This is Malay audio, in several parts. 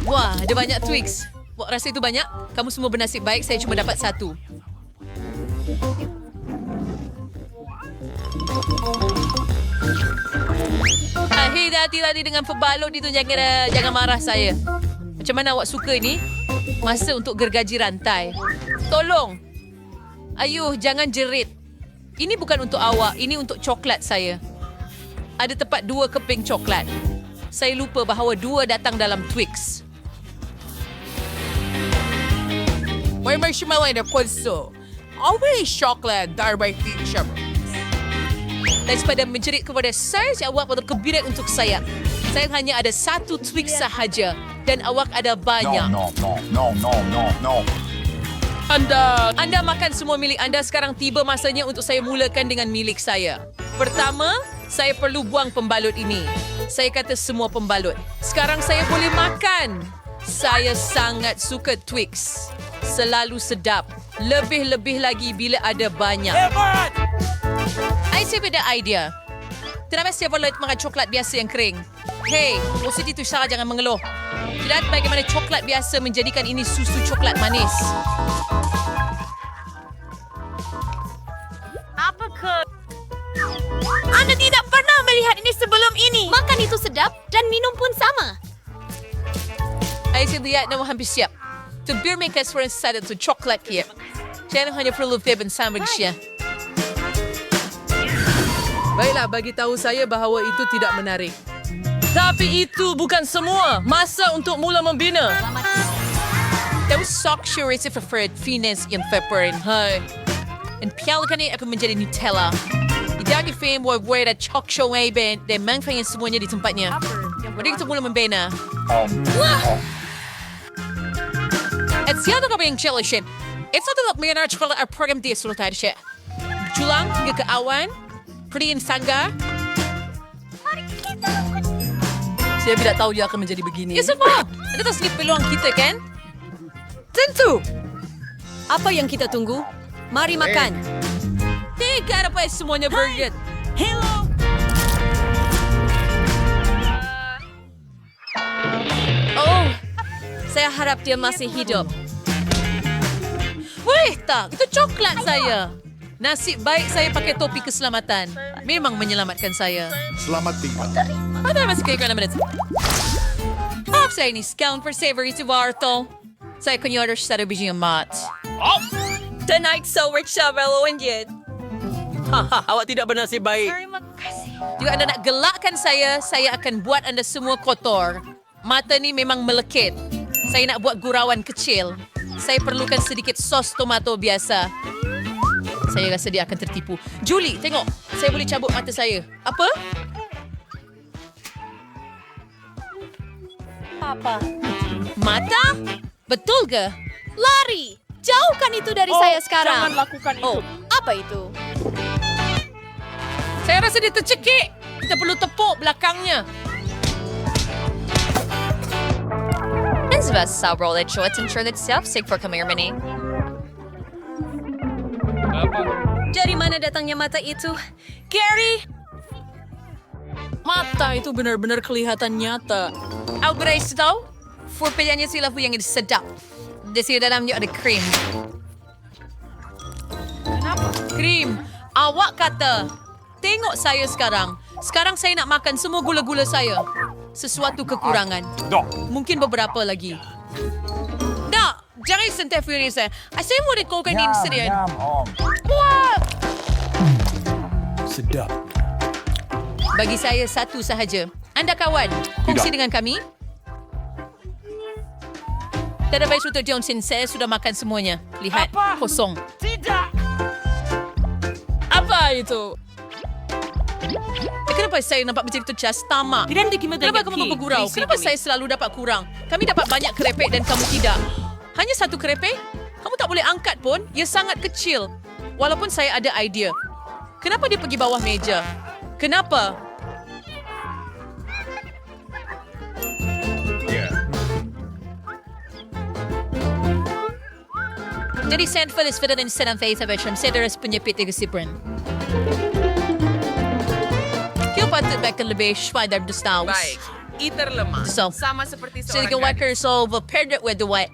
Wah, ada banyak Twix. Wah, rasa itu banyak? Kamu semua bernasib baik, saya cuma dapat satu. Hati-hati dengan pembalut itu, jangan marah saya. Macam mana awak suka ni? Masa untuk gergaji rantai. Tolong. Ayuh, jangan jerit. Ini bukan untuk awak, ini untuk coklat saya. Ada tepat 2 keping coklat. Saya lupa bahawa 2 datang dalam Twix. May marshmallow na pulso. Always chocolate, darbay teacher. Daripada menjerit kepada saya, awak patut kebirat untuk saya. Saya hanya ada 1 Twix sahaja dan awak ada banyak. No. Anda makan semua milik anda. Sekarang tiba masanya untuk saya mulakan dengan milik saya. Pertama, saya perlu buang pembalut ini. Saya kata semua pembalut. Sekarang saya boleh makan. Saya sangat suka Twix. Selalu sedap. Lebih-lebih lagi bila ada banyak. Saya beda idea. Kenapa saya boleh makan coklat biasa yang kering? Hei, positif itu Sarah, jangan mengeluh. Lihat bagaimana coklat biasa menjadikan ini susu coklat manis. Apa ke? Anda tidak pernah melihat ini sebelum ini. Makan itu sedap dan minum pun sama. Saya lihat nama hampir siap. To beer makers for inside to coklat here. Saya hanya perlu Feben sandwichnya. Baiklah, bagi tahu saya bahawa itu tidak menarik. Tapi itu bukan semua. Masa untuk mula membina. Those sock sure is preferred finance in February. Hai. And pialakan ini akan menjadi Nutella. Tidak fame where the chalk show ben dan manfaatkan semuanya di tempatnya. Mari kita mula membina. At siapa kau yang challenge? It's not that mengenai sekolah program dia sudah tadi sih. Julang hingga ke awan, Priin Sangga. Saya tidak tahu dia akan menjadi begini. Ya semua. Ada tak sedikit peluang kita kan? Tentu. Apa yang kita tunggu? Mari makan. Tiga apa semuanya burger. Hello. Oh, Saya harap dia masih hidup. weh tak. Itu coklat saya. Nasib baik saya pakai topi keselamatan. Memang menyelamatkan saya. Selamat tinggal. Ada masih kaya kerana menit. Maaf saya ini scone for savory si Varto. Saya akan order satu biji mat. Tonight so rich siya, Indian. Awak tidak bernasib baik. Jika anda nak gelakkan saya akan buat anda semua kotor. Mata ni memang melekit. Saya nak buat gurauan kecil. Saya perlukan sedikit sos tomato biasa. Saya rasa dia akan tertipu. Julie, tengok. Saya boleh cabut mata saya. Apa? Apa? Mata? Betul ke? Lari! Jauhkan itu dari saya sekarang. Jangan lakukan itu. Oh, apa itu? Saya rasa dia tercekik. Kita perlu tepuk belakangnya. Nazва собрал отчет иншурance self-sick for Kamirmani. Dari mana datangnya mata itu? Gary! Mata itu benar-benar kelihatan nyata. Algoritma tahu? Pilihannya sila yang sedap. Di sini dalamnya ada krim. Kenapa? Krim. Awak kata, tengok saya sekarang. Sekarang saya nak makan semua gula-gula saya. Sesuatu kekurangan. Mungkin beberapa lagi. Tak, jangan sentuh fury saya. Saya mau dikokan ini sendirian. Wah! Sedap. Bagi saya satu sahaja. Anda kawan, kongsi dengan kami. Tidak baik Dr. Johnson, saya sudah makan semuanya. Lihat, kosong. Tidak. Apa itu? Kenapa saya nampak macam itu cas tamak? Kenapa kamu bergurau? Kenapa saya selalu dapat kurang? Kami dapat banyak kerepek dan kamu tidak. Hanya satu kerepek? Kamu tak boleh angkat pun. Ia sangat kecil. Walaupun saya ada idea. Kenapa dia pergi bawah meja? Kenapa? Jadi Sandford is fitted in set and face of Esham. Saya terus penyepit di kesipran. Kau patut bakal lebih schweider des Taus. Baik. Iter lemah. So, Sama seperti Silicon seorang gadis. worker solve paired with the what?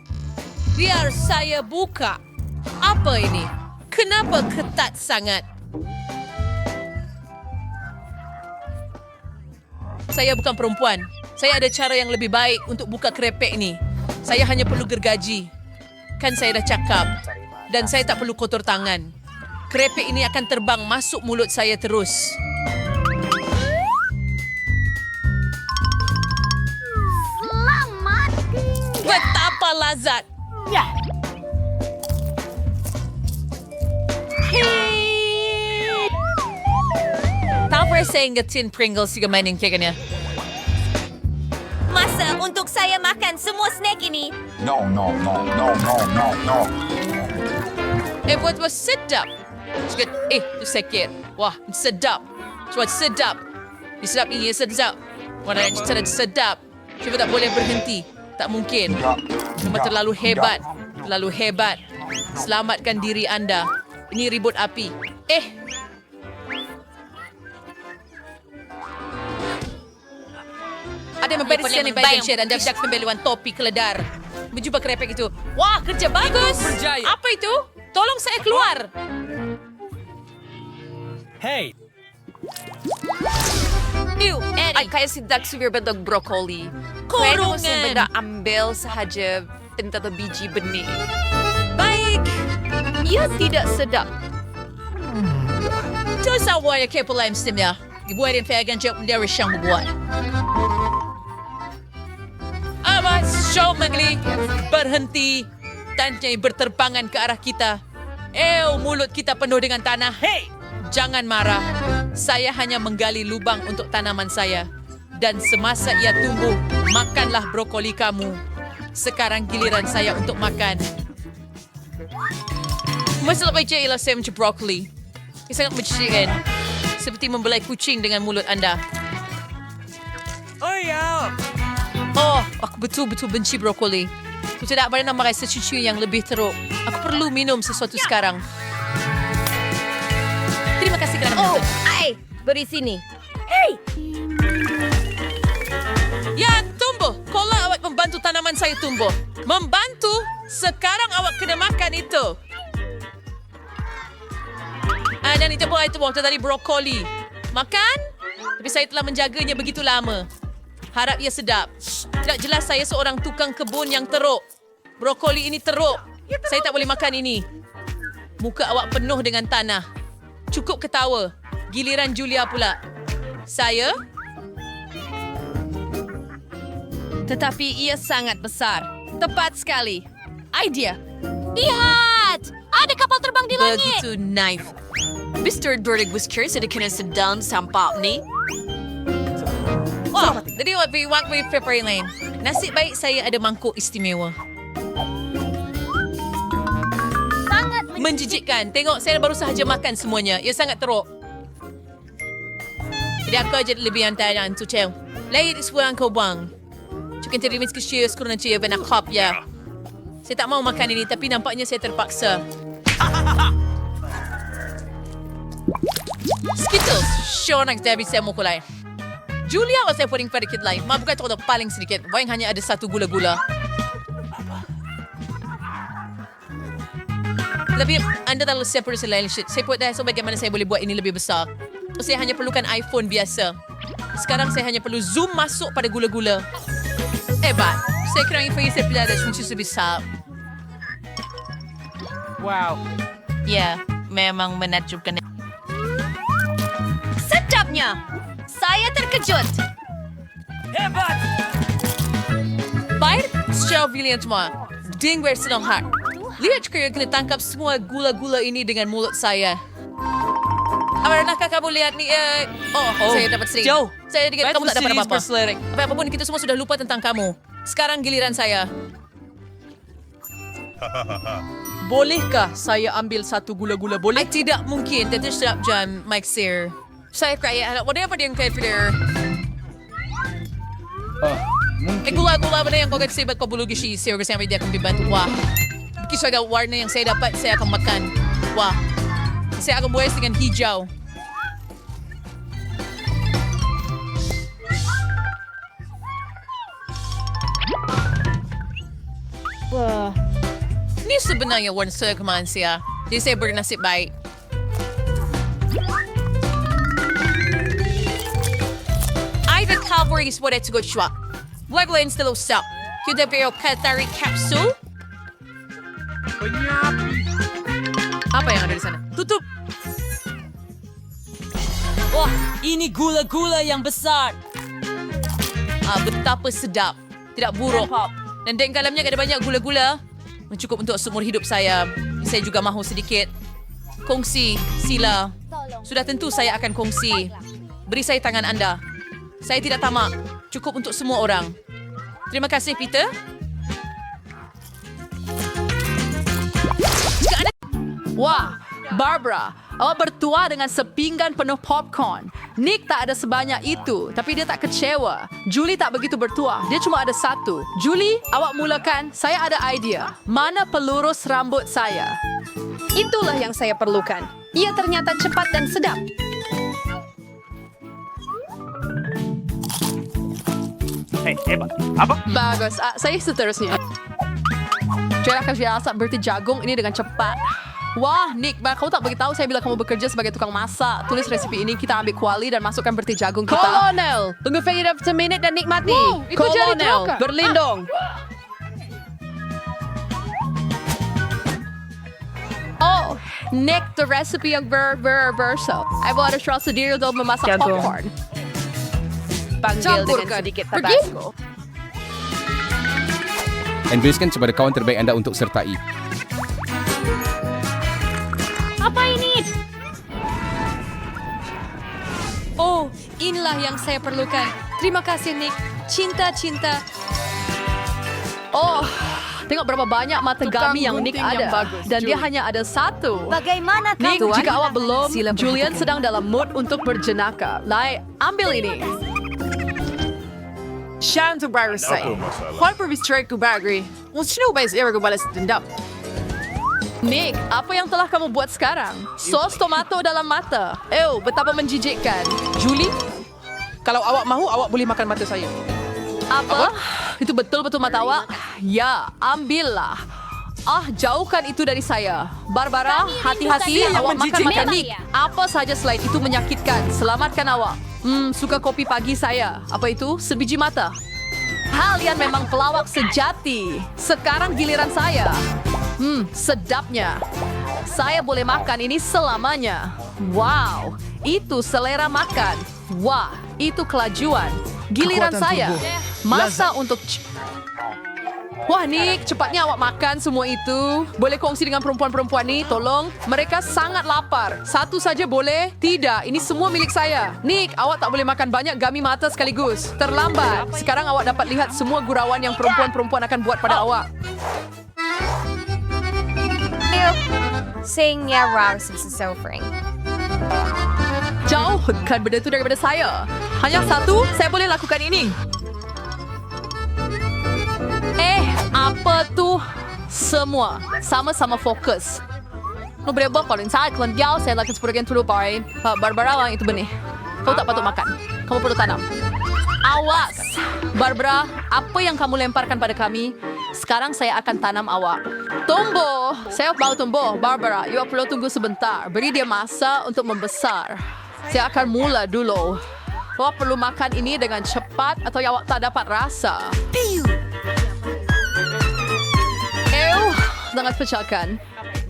Biar saya buka. Apa ini? Kenapa ketat sangat? Saya bukan perempuan. Saya ada cara yang lebih baik untuk buka kerepek ini. Saya hanya perlu gergaji. Kan saya dah cakap. Dan saya tak perlu kotor tangan. Kerepek ini akan terbang masuk mulut saya terus. Betapa lazat. Tapos saya ingetin Pringles juga mainin kekannya. Masa untuk saya makan semua snack ini. No, no, no, no, no, no, no. Buat sedap. Cakap, itu sakit. Wah, sedap. Buat sedap. Sedap ini sedap. Warna yang sedap. Cuma tak boleh berhenti. Tak mungkin. Cuma terlalu hebat. Terlalu hebat. Selamatkan diri anda. Ini ribut api. Ada yang membereskan yang baik dan share. Anda bisa pembeluan topi keledar. Berjumpa kerepek itu. Wah, kerja bagus. berjaya. Apa itu? Tolong saya keluar. Hey, Ew, ay kaya sidak sumir bentuk brokoli. Pwede mo siya benda ambil sahaja tentang biji benih. Baik. Ia tidak sedap. Ito sa wire kepo lime stem niya. Dibuhay rin fagan siya kung dari siyang mabuhat. Ama, show magli. Berhenti. Tanya'y berterbangan ke arah kita. Mulut kita penuh dengan tanah. Hey! Jangan marah. Saya hanya menggali lubang untuk tanaman saya. Dan semasa ia tumbuh, makanlah brokoli kamu. Sekarang giliran saya untuk makan. Masalah baca ialah saya macam brokoli. Ia sangat menjijikan. Seperti membelai kucing dengan mulut anda. Oh ya. Oh, aku betul-betul benci brokoli. Aku tidak pernah makan sesuatu yang lebih teruk. Aku perlu minum sesuatu sekarang. Terima kasih kerana menonton. Beri sini. Ya, tumbuh. Kalau awak membantu tanaman saya tumbuh. Membantu? Sekarang awak kena makan itu. Dan itu tadi brokoli. Makan? Tapi saya telah menjaganya begitu lama. Harap ia sedap. Tidak jelas saya seorang tukang kebun yang teruk. Brokoli ini teruk. Saya tak boleh makan ini. Muka awak penuh dengan tanah. Cukup ketawa. Giliran Julia pula. Saya? Tetapi ia sangat besar. Tepat sekali. Idea. Lihat! Ada kapal terbang di langit. Begitu knife. Mr. Burdig was curious at kena sedang sampap ni. Wah, jadi wak Pepper Lane. Nasib baik saya ada mangkuk istimewa. Sangat Menjijikkan. Tengok, saya baru sahaja makan semuanya. Ia sangat teruk. Jadi aku aja lebih hantaran tu cel. Lain sebuah kau buang. Cukup terima kasih sekurang cia benak kop ya. Saya tak mau makan ini tapi nampaknya saya terpaksa. Skittles. Sure nak jadi saya mau kulai. Julia was saya paling sedikit lain. Bukan tu paling sedikit. Wang hanya ada satu gula-gula. Tapi anda terlalu separate selain shit. Saya buat dah so bagaimana saya boleh buat ini lebih besar. Saya hanya perlukan iPhone biasa. Sekarang saya hanya perlu zoom masuk pada gula-gula. Hebat. Saya kira info saya pelajari fungsi sebesar. Wow. Ya, memang menakjubkan. sedapnya. Saya terkejut. Baik, secara bilion semua. Ding bersenang hati. Lihat saya kena tangkap semua gula-gula ini dengan mulut saya. Pernahkah kamu lihat ni? Saya dapat sering. Jauh. Saya ingat kamu tak dapat apa-apa. berselering. Apapun kita semua sudah lupa tentang kamu. Sekarang giliran saya. Bolehkah saya ambil satu gula-gula? Boleh? Tidak mungkin. Tentu sedap jam, Mike Sear. Saya kaya. Whatever dia yang kaya Fidder. Gula-gula apa yang kau kasi ba't kau bulugi si Sear kasi dia akan dibantu. Wah. Kisah ada warna yang saya dapat, saya akan makan. Wah. Saya akan buhay dengan hijau. Ini sebenarnya warna kemanusia. Jadi saya bernasib baik. I the cavalry is what to go shop. Black lanes still stop. Kita beri Qatari capsule. Apa yang ada di sana? Tutup! Wah, ini gula-gula yang besar. Betapa sedap. Tidak buruk. Dan di dalamnya ada banyak gula-gula. Cukup untuk seumur hidup saya. Saya juga mahu sedikit. Kongsi, sila. Sudah tentu saya akan kongsi. Beri saya tangan anda. Saya tidak tamak. Cukup untuk semua orang. Terima kasih, Peter. Wah, Barbara, awak bertuah dengan sepinggan penuh popcorn. Nick tak ada sebanyak itu, tapi dia tak kecewa. Julie tak begitu bertuah, dia cuma ada satu. Julie, awak mulakan, saya ada idea. Mana pelurus rambut saya? Itulah yang saya perlukan. Ia ternyata cepat dan sedap. Bagus, saya seterusnya. Cara kerja asap berarti jagung ini dengan cepat. Wah, Nick, kamu tak beritahu saya bila kamu bekerja sebagai tukang masak. Tulis resep ini, kita ambil kuali dan masukkan berarti jagung kita. Kolonel, tunggu Fahira semenit dan nikmati. Itu jadi Kolonel, troka. berlindung. Oh, Nick, the recipe yang berso. I bought a straw sendiri untuk memasak popcorn. Panggil dengan sedikit tabasco. Endorsekan kepada kawan terbaik anda untuk sertai. Apa ini? Oh, inilah yang saya perlukan. Terima kasih, Nick. Cinta. Oh, tengok berapa banyak mata Tukang gami yang Nick gunting yang ada. bagus, Dan dia Julie. hanya ada satu. Bagaimana Nick, Tuan? jika awak belum, Sila Julian sedang dalam mood untuk berjenaka. Lai, ambil ini. Shantu Barasai. Qual pervistre ku bagri? Sino ba era ko balas dendam? Nick, apa yang telah kamu buat sekarang? Sos tomato dalam mata. Betapa menjijikkan. Julie, Kalau awak mahu, awak boleh makan mata saya. apa? Itu betul-betul mata awak? Ya, ambillah. Jauhkan itu dari saya. Barbara, hati-hati bukan awak yang makan mata menjijikkan. Nick. Apa saja selain itu menyakitkan. Selamatkan awak. Suka kopi pagi saya. Apa itu? Sebiji mata. Kalian memang pelawak sejati. Sekarang giliran saya. Sedapnya. Saya boleh makan ini selamanya. Wow, itu selera makan. Wah, itu kelajuan. Giliran Kekuatan saya. tubuh. Masa untuk... Wah, Nick, cepatnya awak makan semua itu. Boleh kongsi dengan perempuan-perempuan ni, tolong. Mereka sangat lapar. Satu saja boleh? Tidak, ini semua milik saya. Nick, awak tak boleh makan banyak gami mata sekaligus. Terlambat. Sekarang awak dapat lihat semua gurauan yang perempuan-perempuan akan buat pada awak. Sayangnya Rouse is suffering. Jauhkan benda itu daripada saya. Hanya satu, saya boleh lakukan ini. Apa tu? Semua sama-sama fokus. No boleh buat kalau saya kelendiau, saya lakukan seperti itu boy. Barbara, wang itu benih. Kau tak patut makan. Kamu perlu tanam. Awas, Barbara. Apa yang kamu lemparkan pada kami? Sekarang saya akan tanam awak. Tumbuh. Saya mau tumbuh. Barbara, you perlu tunggu sebentar. Beri dia masa untuk membesar. Saya akan mula dulu. Awak perlu makan ini dengan cepat atau awak tak dapat rasa. Sangat pecahkan.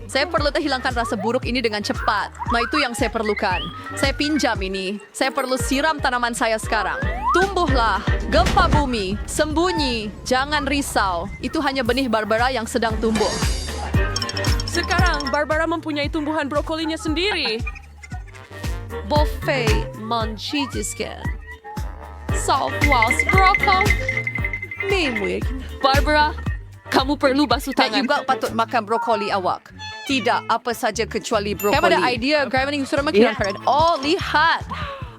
Saya perlu hilangkan rasa buruk ini dengan cepat. Nah, itu yang saya perlukan. Saya pinjam ini. Saya perlu siram tanaman saya sekarang. Tumbuhlah. Gempa bumi. Sembunyi. Jangan risau. Itu hanya benih Barbara yang sedang tumbuh. Sekarang, Barbara mempunyai tumbuhan brokolinya sendiri. Buffet manchidiskan. Southwest brokoli. Mimwig. Barbara, kamu perlu basuh Saya tangan. juga patut makan brokoli awak. Tidak apa saja kecuali brokoli. Saya ada idea. Gravity sudah makin keren. Oh, lihat.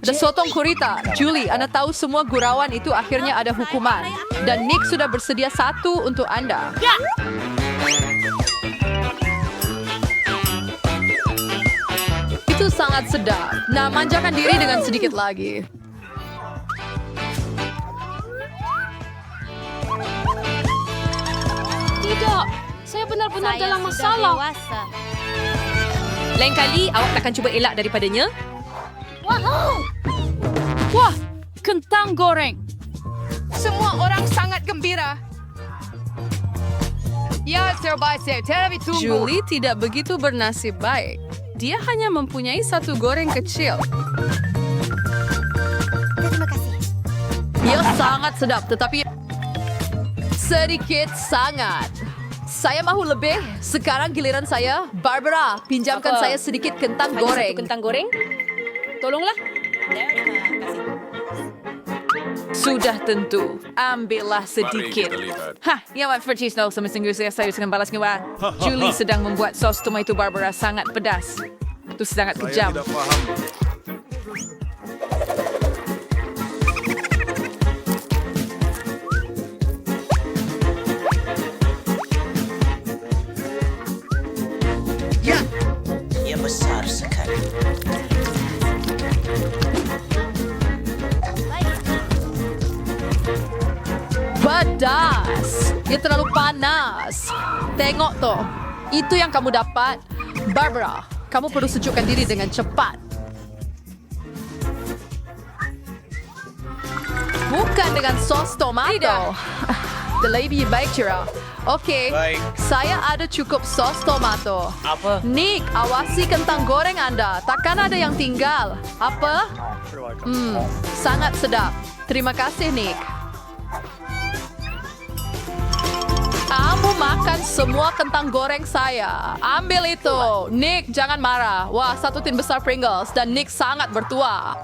Ada sotong kurita. Julie, Anda tahu semua gurauan itu akhirnya ada hukuman. Dan Nick sudah bersedia satu untuk Anda. Itu sangat sedap. Nah, manjakan diri dengan sedikit lagi. Tidak, benar-benar dalam masalah. Lain kali, awak takkan cuba elak daripadanya? Wah, kentang goreng. Semua orang sangat gembira. Ya, terbaik. Terlebih tunggu. Julie tidak begitu bernasib baik. Dia hanya mempunyai satu goreng kecil. Ia sangat sedap, tetapi sedikit sangat. Saya mahu lebih. Sekarang giliran saya. Barbara, pinjamkan saya sedikit kentang goreng. Kentang goreng? Tolonglah. Sudah tentu. Ambillah sedikit. Hah, yang awak percis tahu semestinya saya akan balas ngewa. Julie sedang membuat sos tomato Barbara sangat pedas. Itu sangat kejam. Ia besar sekali. Pedas. Ia terlalu panas. Tengok toh. Itu yang kamu dapat. Barbara, kamu perlu sejukkan diri dengan cepat. Bukan dengan sos tomato. Tidak. Lebih baik, Cira. Okey, saya ada cukup sos tomato. Apa? Nick, awasi kentang goreng Anda. Takkan ada yang tinggal. Apa? Sangat sedap. Terima kasih, Nick. Kamu makan semua kentang goreng saya. Ambil itu. Nick, jangan marah. Wah, satu tin besar Pringles dan Nick sangat bertua.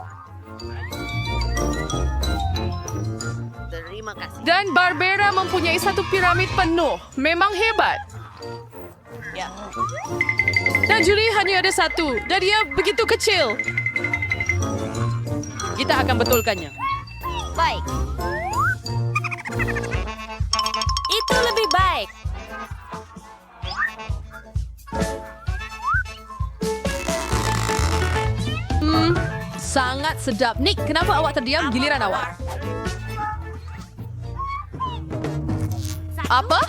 Dan Barbara mempunyai satu piramid penuh. Memang hebat. Dan Julie hanya ada satu. Dan dia begitu kecil. Kita akan betulkannya. Baik. Itu lebih baik. Sangat sedap. Nick, kenapa awak terdiam giliran awak? Apa?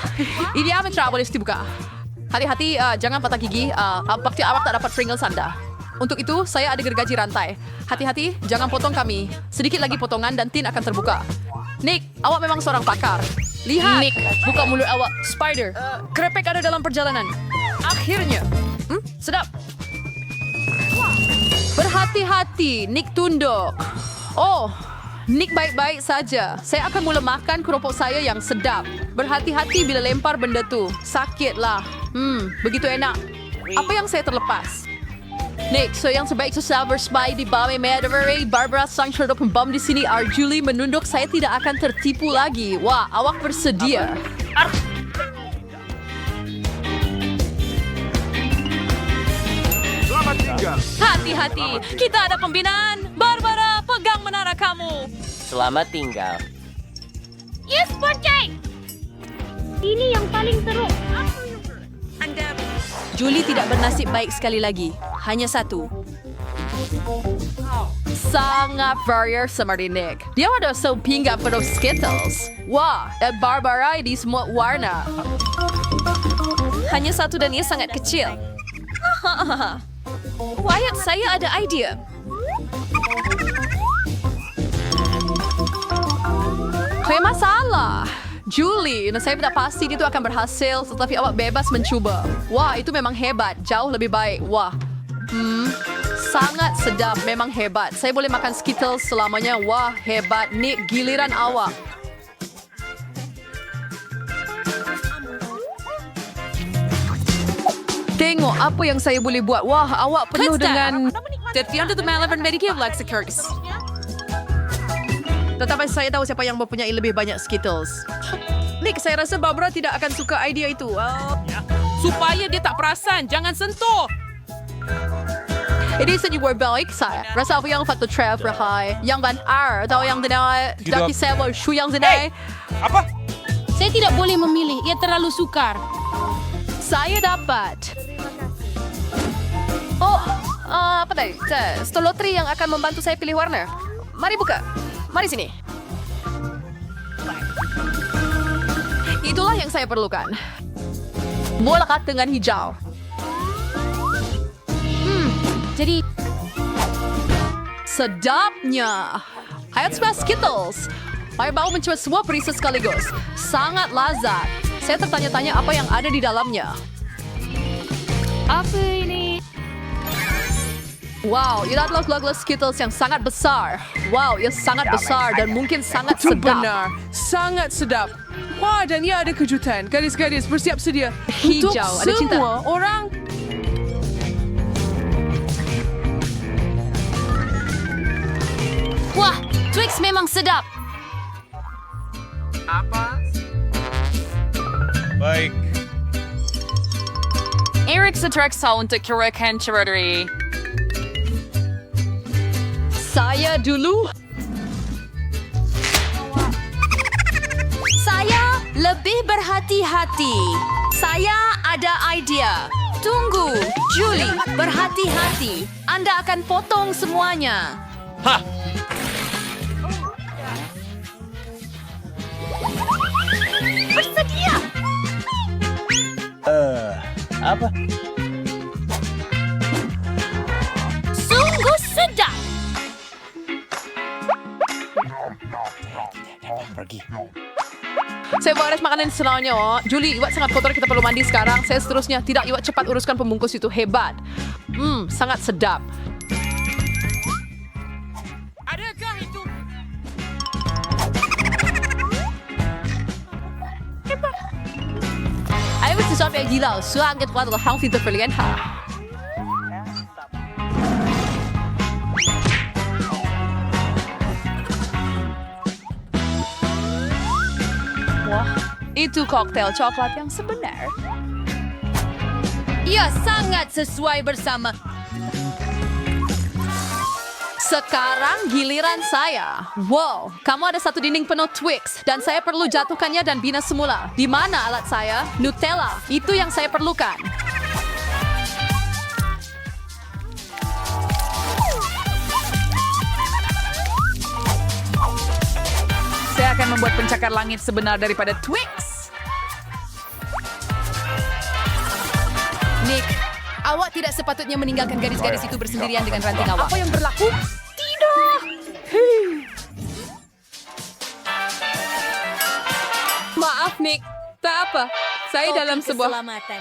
Ini Amitra boleh dibuka. Hati-hati, jangan patah gigi. Bakti awak tak dapat Pringles Anda. Untuk itu, saya ada gergaji rantai. Hati-hati, jangan potong kami. Sedikit lagi potongan dan tin akan terbuka. Nick, awak memang seorang pakar. Lihat. Nick, buka mulut awak. Spider, krepek ada dalam perjalanan. Akhirnya. Sedap. Berhati-hati, Nick tunduk. Oh, Nick baik-baik saja. Saya akan mula makan keropok saya yang sedap. Berhati-hati bila lempar benda tu. Sakitlah. Begitu enak. Apa yang saya terlepas? Nick, so yang terbaik itu Silver Spy di bawah Medvery. Barbara sang serdok pembom di sini. Julie menunduk. Saya tidak akan tertipu lagi. Wah, awak bersedia. Hati-hati. Kita ada pembinaan. Barbara, pegang menara kamu. Selamat tinggal. Yes, Ponce! Ini yang paling teruk. Julie tidak bernasib baik sekali lagi. Hanya satu. Sangat varier seperti Nick. Dia ada pinggan penuh Skittles. Wah, Barbara di semua warna. Hanya satu dan ia sangat kecil. Wyatt, saya ada idea. Kayak masalah. Julie, saya tidak pasti itu akan berhasil, tetapi awak bebas mencuba. Wah, itu memang hebat. Jauh lebih baik. Wah. Sangat sedap. Memang hebat. Saya boleh makan Skittles selamanya. Wah, hebat. Nick, giliran awak. Tengok apa yang saya boleh buat. Wah, awak penuh dengan... Tetapi untuk Malavan Medicare Lexicurse. Tetapi saya tahu siapa yang mempunyai lebih banyak Skittles. Nick, saya rasa Barbara tidak akan suka idea itu. Supaya dia tak perasan, jangan sentuh. Ini senyum baik saya. Rasa apa yang faktor trap rahai. Yang ban R atau yang dinai daki sewa shu yang dinai. Saya tidak boleh memilih. Ia terlalu sukar. Saya dapat. Oh, apa tadi? Stolotri yang akan membantu saya pilih warna. Mari buka. Mari sini. Itulah yang saya perlukan. Bola kata dengan hijau. Jadi, Sedapnya. Hayat semua Skittles. Saya baru mencoba semua perisa sekaligus. Sangat lazat. Saya tertanya-tanya apa yang ada di dalamnya. apa ini? Wow, ini adalah gula-gula Skittles yang sangat besar. Wow, ia sangat besar dan mungkin sangat Itu sedap. benar. Sangat sedap. Wah, dan ia ada kejutan. Gadis-gadis, bersiap sedia. Hijau, Untuk ada cinta. semua orang. Wah, Twix memang sedap. Baik. Eric Satraxa untuk kirakan cerodri. Saya dulu. Saya lebih berhati-hati. Saya ada idea. Tunggu, Julie, berhati-hati. Anda akan potong semuanya. Bersedia. Apa? Sungguh sedap. Pergi. Saya beres makanan senangnya. Julie, iwat sangat kotor, kita perlu mandi sekarang. Saya seterusnya. Tidak, iwat cepat uruskan pembungkus itu. Hebat. Sangat sedap. Adakah itu? Ayo sesuatu yang gila. Suang ke kuat hang fitur pilihan ha. Wah, itu koktail coklat yang sebenar. Ia sangat sesuai bersama. Sekarang giliran saya. Wow, kamu ada satu dinding penuh Twix dan saya perlu jatuhkannya dan bina semula. Di mana alat saya? Nutella. Itu yang saya perlukan. Saya akan membuat pencakar langit sebenar daripada Twix. Nick, awak tidak sepatutnya meninggalkan gadis-gadis itu bersendirian dengan ranting awak. Apa yang berlaku? Maaf, Nick. Tak apa. Saya dalam sebuah... Keselamatan.